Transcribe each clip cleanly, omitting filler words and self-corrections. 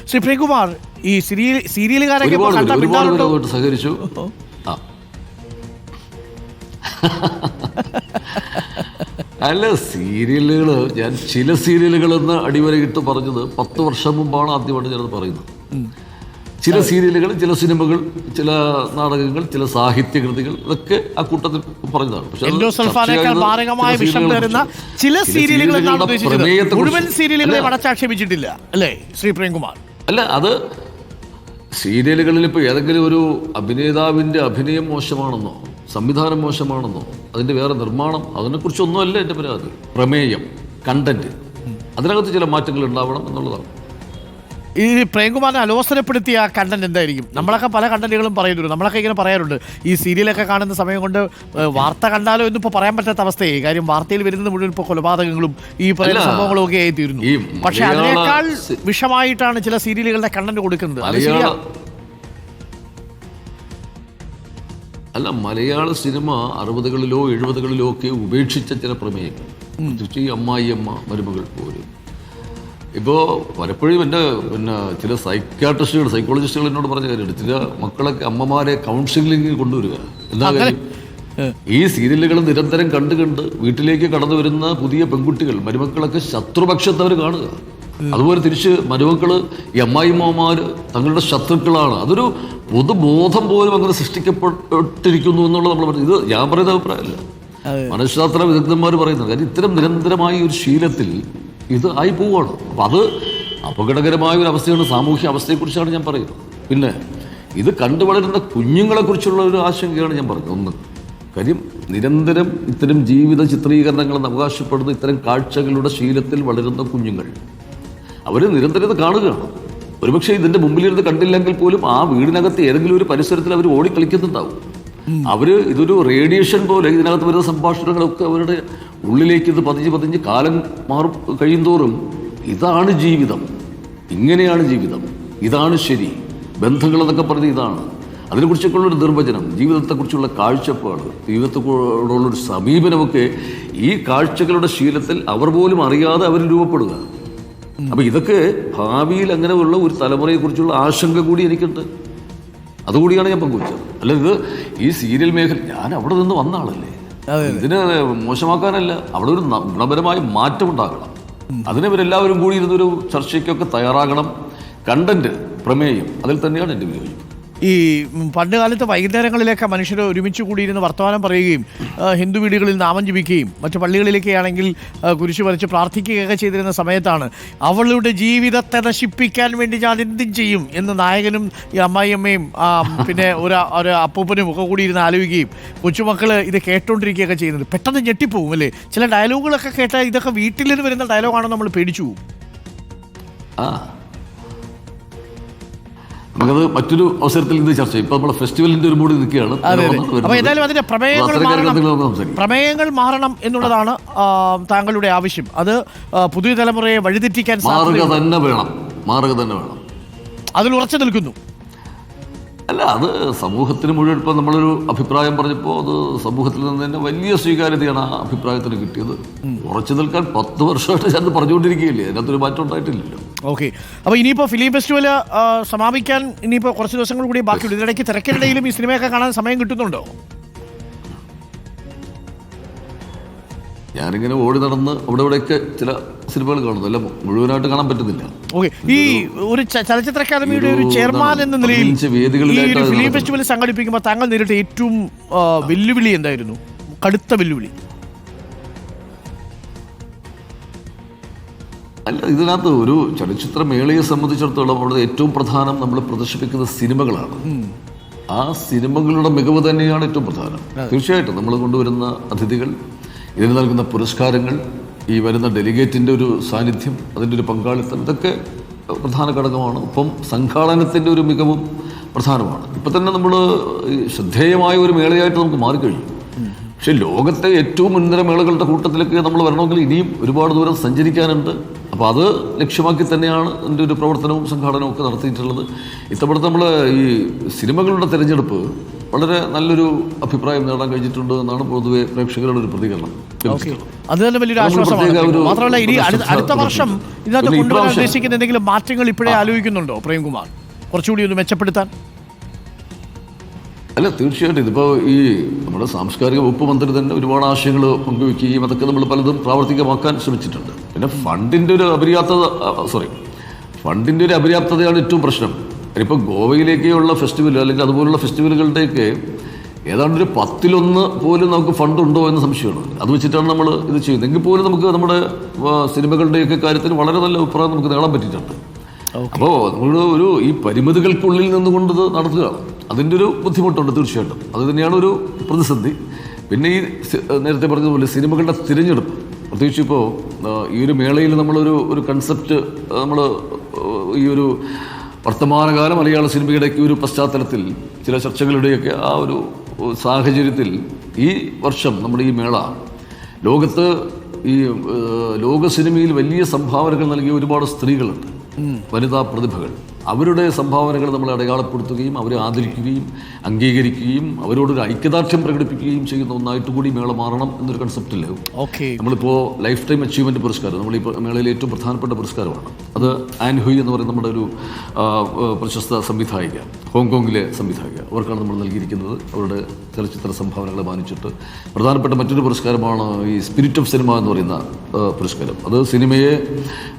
ശ്രീ പ്രേംകുമാർ, ഈ സീരിയലുകാരൊക്കെ ഒരുപാട് സഹകരിച്ചു. അല്ല, സീരിയലുകൾ ഞാൻ ചില സീരിയലുകളെന്ന് അടിവരയിട്ട് പറഞ്ഞത് 10 വർഷം മുമ്പാണ് ആദ്യമായിട്ട് ഞാനത് പറയുന്നത്. ചില സീരിയലുകൾ, ചില സിനിമകൾ, ചില നാടകങ്ങൾ, ചില സാഹിത്യകൃതികൾ ഇതൊക്കെ ആ കൂട്ടത്തിൽ പറഞ്ഞതാണ്. പക്ഷേ അല്ല, അത് സീരിയലുകളിൽ ഇപ്പോൾ ഏതെങ്കിലും ഒരു അഭിനേതാവിൻ്റെ അഭിനയം മോശമാണെന്നോ സംവിധാനം മോശമാണെന്നോ അതിൻ്റെ വേറെ നിർമ്മാണം അതിനെക്കുറിച്ചൊന്നുമല്ല എൻ്റെ പരാതി. പ്രമേയം, കണ്ടന്റ്, അതിനകത്ത് ചില മാറ്റങ്ങൾ ഉണ്ടാവണം എന്നുള്ളതാണ്. ഈ പ്രേംകുമാറിനെ അലോസരപ്പെടുത്തിയ കണ്ടന്റ് എന്തായിരിക്കും? നമ്മളൊക്കെ പല കണ്ടന്റുകളും പറയുന്നുണ്ട്. നമ്മളൊക്കെ ഇങ്ങനെ പറയാറുണ്ട്, ഈ സീരിയലൊക്കെ കാണുന്ന സമയം കൊണ്ട് വാർത്ത കണ്ടാലോ എന്നിപ്പോൾ പറയാൻ പറ്റാത്ത അവസ്ഥയായി. കാര്യം വാർത്തയിൽ വരുന്നത് മുഴുവൻ ഇപ്പോൾ കൊലപാതകങ്ങളും ഈ പറയുന്ന സംഭവങ്ങളും ഒക്കെ ആയി തീരുന്നു. പക്ഷെ അതിനേക്കാൾ വിഷമായിട്ടാണ് ചില സീരിയലുകളുടെ കണ്ടന്റ് കൊടുക്കുന്നത്. അല്ല, മലയാള സിനിമ 60കളിലോ 70കളിലോ ഒക്കെ ഉപേക്ഷിച്ച ചില പ്രമേയങ്ങൾ, പ്രത്യേകിച്ച് ഈ അമ്മായിയമ്മ മരുമകൾ പോലും. ഇപ്പോൾ പലപ്പോഴും എൻ്റെ ചില സൈക്കോളജിസ്റ്റുകൾ എന്നോട് പറഞ്ഞ കാര്യമുണ്ട്. ചില മക്കളൊക്കെ അമ്മമാരെ കൗൺസിലിംഗിൽ കൊണ്ടുവരിക. എന്താ കാര്യം? ഈ സീരിയലുകൾ നിരന്തരം കണ്ട് വീട്ടിലേക്ക് കടന്നു വരുന്ന പുതിയ പെൺകുട്ടികൾ, മരുമക്കളൊക്കെ ശത്രുപക്ഷത്തവർ കാണുക. അതുപോലെ തിരിച്ച് മരുമക്കള്, ഈ അമ്മായിമ്മമാർ തങ്ങളുടെ ശത്രുക്കളാണ്. അതൊരു പൊതുബോധം പോലും അങ്ങനെ സൃഷ്ടിക്കപ്പെട്ടിരിക്കുന്നു എന്നുള്ളത് നമ്മൾ പറയുന്നത്. ഇത് ഞാൻ പറയുന്ന അഭിപ്രായമല്ല, മനഃശാസ്ത്ര വിദഗ്ധന്മാർ പറയുന്നത്. കാര്യം ഇത്തരം നിരന്തരമായ ഒരു ശീലത്തിൽ ഇത് ആയി പോവുകയാണ്. അപ്പം അത് അപകടകരമായ ഒരു അവസ്ഥയാണ്. സാമൂഹ്യ അവസ്ഥയെക്കുറിച്ചാണ് ഞാൻ പറയുന്നത്. പിന്നെ ഇത് കണ്ടു വളരുന്ന കുഞ്ഞുങ്ങളെക്കുറിച്ചുള്ള ഒരു ആശങ്കയാണ് ഞാൻ പറഞ്ഞത്. ഒന്ന്, കാര്യം നിരന്തരം ഇത്തരം ജീവിത ചിത്രീകരണങ്ങളെന്ന് അവകാശപ്പെടുന്ന ഇത്തരം കാഴ്ചകളുടെ ശീലത്തിൽ വളരുന്ന കുഞ്ഞുങ്ങൾ അവർ നിരന്തരം ഇത് കാണുകയാണ്. ഒരുപക്ഷെ ഇതിൻ്റെ മുമ്പിലിരുന്ന് കണ്ടില്ലെങ്കിൽ പോലും ആ വീടിനകത്ത് ഏതെങ്കിലും ഒരു പരിസരത്തിൽ അവർ ഓടിക്കളിക്കുന്നുണ്ടാവും. ഇതൊരു റേഡിയേഷൻ പോലെ ഇതിനകത്ത് വരുന്ന സംഭാഷണങ്ങളൊക്കെ അവരുടെ ഉള്ളിലേക്ക് ഇത് പതിഞ്ഞ് കാലം കഴിയുന്തോറും ഇതാണ് ജീവിതം, ഇങ്ങനെയാണ് ജീവിതം, ഇതാണ് ശരി, ബന്ധങ്ങളെന്നൊക്കെ പറഞ്ഞ് ഇതാണ്. അതിനെക്കുറിച്ചൊക്കെയുള്ളൊരു നിർവചനം, ജീവിതത്തെക്കുറിച്ചുള്ള കാഴ്ചപ്പാട്, ജീവിതത്തോടുള്ളൊരു സമീപനമൊക്കെ ഈ കാഴ്ചകളുടെ ശീലത്തിൽ അവർ പോലും അറിയാതെ അവർ രൂപപ്പെടുക. അപ്പം ഇതൊക്കെ ഭാവിയിൽ അങ്ങനെയുള്ള ഒരു തലമുറയെക്കുറിച്ചുള്ള ആശങ്ക കൂടി എനിക്കുണ്ട്. അതുകൂടിയാണ് ഞാൻ പങ്കുവച്ചത്. അല്ല, ഇത് ഈ സീരിയൽ മേഖല, ഞാൻ അവിടെ നിന്ന് വന്ന ആളല്ലേ, ഇതിനെ മോശമാക്കാനല്ല. അവിടെ ഒരു ഗുണപരമായ മാറ്റം ഉണ്ടാകണം. അതിനിവരെല്ലാവരും കൂടി ഇരുന്നൊരു ചർച്ചയ്ക്കൊക്കെ തയ്യാറാകണം. കണ്ടന്റ്, പ്രമേയം, അതിൽ തന്നെയാണ് എൻ്റെ വിയോജിപ്പ്. ഈ പണ്ട് കാലത്ത് വൈകുന്നേരങ്ങളിലൊക്കെ മനുഷ്യർ ഒരുമിച്ച് കൂടിയിരുന്ന് വർത്തമാനം പറയുകയും ഹിന്ദു വീടുകളിൽ നാമം ജപിക്കുകയും മറ്റു പള്ളികളിലേക്ക് ആണെങ്കിൽ കുരിശു വരച്ച് പ്രാർത്ഥിക്കുകയൊക്കെ ചെയ്തിരുന്ന സമയത്താണ് അവളുടെ ജീവിതത്തെ നശിപ്പിക്കാൻ വേണ്ടി ഞാൻ എന്തും ചെയ്യും എന്ന് നായകനും ഈ അമ്മായിയമ്മയും പിന്നെ ഒരു അപ്പൂപ്പനും ഒക്കെ കൂടി ഇരുന്ന് ആലോചിക്കുകയും കൊച്ചുമക്കൾ ഇത് കേട്ടോണ്ടിരിക്കുകയൊക്കെ ചെയ്യുന്നത്. പെട്ടെന്ന് ഞെട്ടിപ്പോവും അല്ലേ? ചില ഡയലോഗുകളൊക്കെ കേട്ടാൽ ഇതൊക്കെ വീട്ടിൽ നിന്ന് വരുന്ന ഡയലോഗാണെന്ന് നമ്മൾ പേടിച്ചു പോകും. നമുക്കത് മറ്റൊരു അവസരത്തിൽ ഇന്ന് ചർച്ച ചെയ്യും. ഇപ്പൊ നമ്മളെ ഫെസ്റ്റിവലിന്റെ ഒരു മൂടി നിൽക്കുകയാണ്. അപ്പൊ ഏതായാലും അതിന്റെ പ്രമേയങ്ങൾ മാറണം എന്നുള്ളതാണ് താങ്കളുടെ ആവശ്യം. അത് പുതിയ തലമുറയെ വഴിതെറ്റിക്കാൻ മാറുക തന്നെ വേണം. അതിൽ ഉറച്ചു നിൽക്കുന്നു. അല്ല, അത് സമൂഹത്തിന് മുഴുവൻ ഇപ്പം നമ്മളൊരു അഭിപ്രായം പറഞ്ഞപ്പോൾ അത് സമൂഹത്തിൽ നിന്ന് തന്നെ വലിയ സ്വീകാര്യതയാണ് ആ അഭിപ്രായത്തിന് കിട്ടിയത്. ഉറച്ചു നിൽക്കാൻ 10 വർഷമായിട്ട് ഞാൻ പറഞ്ഞുകൊണ്ടിരിക്കുകയില്ലേ, അതിനകത്തൊരു മാറ്റം ഉണ്ടായിട്ടില്ലല്ലോ. ഓക്കെ, അപ്പോൾ ഇനിയിപ്പോൾ ഫിലിം ഫെസ്റ്റിവൽ സമാപിക്കാൻ ഇനിയിപ്പോൾ കുറച്ച് ദിവസങ്ങൾ കൂടി ബാക്കിയുള്ളൂ. ഇതിനിടയ്ക്ക് തിരക്കിനിടയിലും ഈ സിനിമയൊക്കെ കാണാൻ സമയം കിട്ടുന്നുണ്ടോ? ഞാനിങ്ങനെ ഓടി നടന്ന് അവിടെ ഇവിടെയൊക്കെ ചില സിനിമകൾ കാണുന്നു, അല്ല മുഴുവനായിട്ട് കാണാൻ പറ്റുന്നില്ല. ഓക്കെ, ഈ ഒരു ചലച്ചിത്ര അക്കാദമിയുടെ ഒരു ചെയർമാൻ എന്ന നിലയിൽ ഫിലിം ഫെസ്റ്റിവൽ സംഘടിപ്പിക്കുമ്പോൾ താങ്കൾ നേരിട്ട ഏറ്റവും വെല്ലുവിളി എന്തായിരുന്നു? കടുത്ത വെല്ലുവിളി? അല്ല, ഇതിനകത്ത് ഒരു ചലച്ചിത്ര മേളയെ സംബന്ധിച്ചിടത്തോളം അവിടെ ഏറ്റവും പ്രധാനം നമ്മൾ പ്രദർശിപ്പിക്കുന്ന സിനിമകളാണ്. ആ സിനിമകളുടെ മികവ് തന്നെയാണ് ഏറ്റവും പ്രധാനം. തീർച്ചയായിട്ടും നമ്മൾ കൊണ്ടുവരുന്ന അതിഥികൾ, ഇതിന് നൽകുന്ന പുരസ്കാരങ്ങൾ, ഈ വരുന്ന ഡെലിഗേറ്റിൻ്റെ ഒരു സാന്നിധ്യം, അതിൻ്റെ ഒരു പങ്കാളിത്തം, ഇതൊക്കെ പ്രധാന ഘടകമാണ്. ഒപ്പം സംഘാടനത്തിൻ്റെ ഒരു മികവും പ്രധാനമാണ്. ഇപ്പം തന്നെ നമ്മൾ ശ്രദ്ധേയമായ ഒരു മേളയായിട്ട് നമുക്ക് മാറിക്കഴിഞ്ഞു. പക്ഷേ ലോകത്തെ ഏറ്റവും മുൻനിര മേളകളുടെ കൂട്ടത്തിലേക്ക് നമ്മൾ വരണമെങ്കിൽ ഇനിയും ഒരുപാട് ദൂരം സഞ്ചരിക്കാനുണ്ട്. അപ്പോൾ അത് ലക്ഷ്യമാക്കി തന്നെയാണ് എൻ്റെ ഒരു പ്രവർത്തനവും സംഘാടനവും ഒക്കെ നടത്തിയിട്ടുള്ളത്. ഇത്തവണത്തെ നമ്മൾ ഈ സിനിമകളുടെ തിരഞ്ഞെടുപ്പ് വളരെ നല്ലൊരു അഭിപ്രായം നേടാൻ കഴിഞ്ഞിട്ടുണ്ട് എന്നാണ് പൊതുവെ പ്രേക്ഷകരുടെ ഒരു പ്രതികരണം. ഓക്കെ, അത് തന്നെ വലിയൊരു ആശ്വാസമാണ്. മാത്രമല്ല ഇനി അടുത്ത വർഷം ഇതിനകത്ത് കൊണ്ടുവരാൻ ഉദ്ദേശിക്കുന്ന എന്തെങ്കിലും മാറ്റങ്ങൾ ഇപ്പോഴേ ആലോചിക്കുന്നുണ്ടോ പ്രേംകുമാർ, കുറച്ചുകൂടി ഒന്ന് മെച്ചപ്പെടുത്താൻ? അല്ല, തീർച്ചയായിട്ടും ഇതിപ്പോൾ ഈ നമ്മുടെ സാംസ്കാരിക വകുപ്പ് മന്ത്രി തന്നെ ഒരുപാട് ആശയങ്ങൾ പങ്കുവയ്ക്കുകയും അതൊക്കെ നമ്മൾ പലതും പ്രാവർത്തികമാക്കാൻ ശ്രമിച്ചിട്ടുണ്ട്. പിന്നെ ഫണ്ടിൻ്റെ ഒരു അപര്യാപ്തതയാണ് ഏറ്റവും പ്രശ്നം. ഇപ്പോൾ ഗോവയിലേക്കുള്ള ഫെസ്റ്റിവൽ അല്ലെങ്കിൽ അതുപോലുള്ള ഫെസ്റ്റിവലുകളുടെയൊക്കെ ഏതാണ്ട് ഒരു 10% പോലും നമുക്ക് ഫണ്ട് ഉണ്ടോ എന്ന് സംശയമാണ്. അത് വെച്ചിട്ടാണ് നമ്മൾ ഇത് ചെയ്യുന്നത്. എങ്കിൽ പോലും നമുക്ക് നമ്മുടെ സിനിമകളുടെയൊക്കെ കാര്യത്തിൽ വളരെ നല്ല അഭിപ്രായം നമുക്ക് നേടാൻ പറ്റിയിട്ടുണ്ട്. അപ്പോൾ നമ്മൾ ഈ പരിമിതികൾക്കുള്ളിൽ നിന്നുകൊണ്ട് ഇത് നടത്തുകയാണ്. അതിൻ്റെ ഒരു ബുദ്ധിമുട്ടുണ്ട് തീർച്ചയായിട്ടും. അത് തന്നെയാണ് ഒരു പ്രതിസന്ധി. പിന്നെ ഈ നേരത്തെ പറഞ്ഞതുപോലെ സിനിമകളുടെ തിരഞ്ഞെടുപ്പ്, പ്രത്യേകിച്ച് ഇപ്പോൾ ഈ ഒരു മേളയിൽ നമ്മളൊരു കൺസെപ്റ്റ് നമ്മൾ ഈ ഒരു വർത്തമാനകാല മലയാള സിനിമയുടെയൊക്കെ ഒരു പശ്ചാത്തലത്തിൽ ചില ചർച്ചകളുടെയൊക്കെ ആ ഒരു സാഹചര്യത്തിൽ ഈ വർഷം നമ്മുടെ ഈ മേള ലോകത്ത് ഈ ലോക സിനിമയിൽ വലിയ സംഭാവനകൾ നൽകിയ ഒരുപാട് സ്ത്രീകളുണ്ട്, വനിതാ പ്രതിഭകൾ. അവരുടെ സംഭാവനകൾ നമ്മൾ അടയാളപ്പെടുത്തുകയും അവരെ ആദരിക്കുകയും അംഗീകരിക്കുകയും അവരോടൊരു ഐക്യദാർഢ്യം പ്രകടിപ്പിക്കുകയും ചെയ്യുന്ന ഒന്നായിട്ട് കൂടി മേള മാറണം എന്നൊരു കൺസെപ്റ്റിൽ നമ്മളിപ്പോൾ ലൈഫ് ടൈം അച്ചീവ്മെൻറ്റ് പുരസ്കാരം, നമ്മളിപ്പോൾ മേളയിലെ ഏറ്റവും പ്രധാനപ്പെട്ട പുരസ്കാരമാണ് അത്. ആൻ ഹുയ് എന്ന് പറയുന്ന നമ്മുടെ ഒരു പ്രശസ്ത സംവിധായിക, ഹോങ്കോങ്ങിലെ സംവിധായിക, അവർക്കാണ് നമ്മൾ നൽകിയിരിക്കുന്നത് അവരുടെ ചലച്ചിത്ര സംഭാവനകളെ മാനിച്ചിട്ട്. പ്രധാനപ്പെട്ട മറ്റൊരു പുരസ്കാരമാണ് ഈ സ്പിരിറ്റ് ഓഫ് സിനിമ എന്ന് പറയുന്ന പുരസ്കാരം. അത് സിനിമയെ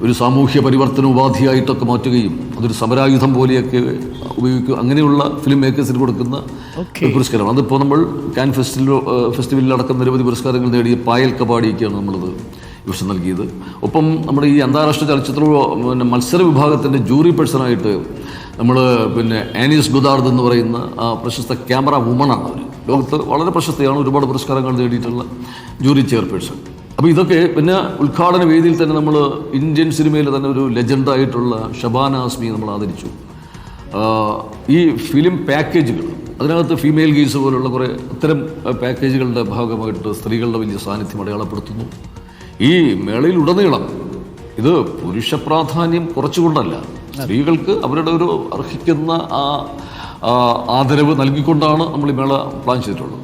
ഒരു സാമൂഹ്യ പരിവർത്തന ഉപാധിയായിട്ടൊക്കെ മാറ്റുകയും അതൊരു സമരായുധം പോലെയൊക്കെ ഉപയോഗിക്കുക, അങ്ങനെയുള്ള ഫിലിം മേക്കേഴ്സിന് കൊടുക്കുന്ന ഒരു പുരസ്കാരമാണ്. അതിപ്പോൾ നമ്മൾ കാൻ ഫെസ്റ്റിവലിലടക്കം നിരവധി പുരസ്കാരങ്ങൾ നേടിയ പായൽ കപാടിയൊക്കെയാണ് നമ്മളത് ഈ വർഷം നൽകിയത്. ഒപ്പം നമ്മുടെ ഈ അന്താരാഷ്ട്ര ചലച്ചിത്ര മത്സര വിഭാഗത്തിൻ്റെ ജൂറി പേഴ്സണായിട്ട് നമ്മൾ ആനീസ് ഗുദാർഡ് എന്ന് പറയുന്ന ആ പ്രശസ്ത ക്യാമറ വുമണാണ്. അവർ ലോകത്ത് വളരെ പ്രശസ്തയാണ്, ഒരുപാട് പുരസ്കാരങ്ങൾ നേടിയിട്ടുള്ള ജൂറി ചെയർപേഴ്സൺ. അപ്പോൾ ഇതൊക്കെ പിന്നെ ഉദ്ഘാടന വേദിയിൽ തന്നെ നമ്മൾ ഇന്ത്യൻ സിനിമയിൽ തന്നെ ഒരു ലെജൻഡായിട്ടുള്ള ഷബാന ആസ്മിയെ നമ്മൾ ആദരിച്ചു. ഈ ഫിലിം പാക്കേജുകൾ, അതിനകത്ത് ഫീമെയിൽ ഗീസ് പോലുള്ള കുറേ ഇത്തരം പാക്കേജുകളുടെ ഭാഗമായിട്ട് സ്ത്രീകളുടെ വലിയ സാന്നിധ്യം അടയാളപ്പെടുത്തുന്നു. ഈ മേളയിൽ ഉടനീളം ഇത് പുരുഷ പ്രാധാന്യം കുറച്ചുകൊണ്ടല്ല, സ്ത്രീകൾക്ക് അവരുടെ ഒരു അർഹിക്കുന്ന ആ ആദരവ് നൽകിക്കൊണ്ടാണ് നമ്മൾ ഈ മേള പ്ലാൻ ചെയ്തിട്ടുള്ളത്.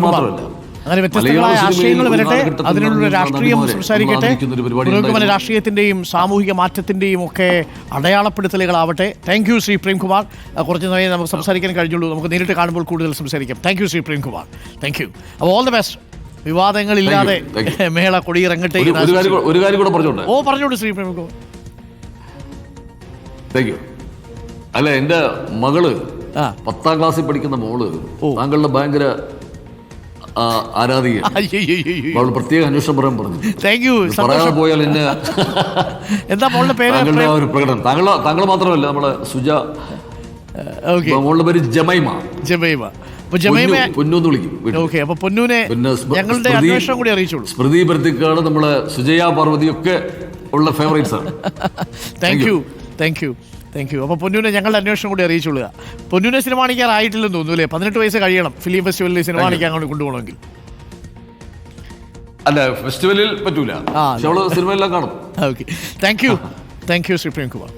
മാത്രമല്ല അങ്ങനെ വ്യത്യസ്തങ്ങളായ ആശയങ്ങൾ വരട്ടെ, അതിനുള്ള രാഷ്ട്രീയം സംസാരിക്കട്ടെ, പുരോഗമന രാഷ്ട്രീയത്തിൻ്റെയും സാമൂഹിക മാറ്റത്തിൻ്റെയും ഒക്കെ അടയാളപ്പെടുത്തലുകളാവട്ടെ. Thank you Shri Premkumar. കുറച്ച് നേരം നമുക്ക് സംസാരിക്കാൻ കഴിഞ്ഞുള്ളൂ, നമുക്ക് നേരിട്ട് കാണുമ്പോൾ കൂടുതൽ സംസാരിക്കാം. Thank you Shri Premkumar, thank you. അപ്പോൾ ഓൾ ദ ബെസ്റ്റ്. വിവാദങ്ങളില്ലാതെ മേള കൊടിയിറങ്ങട്ടെ. ഒരു കാര്യം കൂടെ പറഞ്ഞോട്ടെ. പറഞ്ഞോളൂ ശ്രീ പ്രേംകുമാർ. Thank you. അല്ല, എൻ്റെ മകള് 10ാം ക്ലാസ്സിൽ പഠിക്കുന്ന മോള് താങ്കളുടെ ഭയങ്കര ആരാധിക. അവൾ പ്രത്യേക അന്വേഷണം പറയാൻ പറഞ്ഞു. പറയാതെ പോയാൽ എന്നെ എന്താ മോളുടെ പേര്? ഒരു പ്രകടനം താങ്കൾ മാത്രമല്ല, നമ്മളെ സുജ, മോളുടെ പേര് ജമൈമ. പൊന്നു വിളിക്കും. സ്മൃതി ബർത്തിക്കാട്, നമ്മളെ സുജയ പാർവതി ഒക്കെ ഉള്ള ഫേവറേറ്റ്സ് ആണ്. Thank you. അപ്പോൾ പൊന്നൂനെ ഞങ്ങളുടെ അന്വേഷണം കൂടി അറിയിച്ചുകൊള്ളുക. പൊന്നൂനെ സിനിമ കാണിക്കാറായിട്ടില്ലെന്ന് തോന്നുന്നു അല്ലേ? 18 വയസ്സ് കഴിയണം ഫിലിം ഫെസ്റ്റിവലിൽ സിനിമ കാണിക്കാൻ അങ്ങോട്ട് കൊണ്ടുപോകണമെങ്കിൽ. അല്ല, ഫെസ്റ്റിവലിൽ പറ്റൂല, സിനിമയെല്ലാം കാണും. Okay, thank you Shri Premkumar.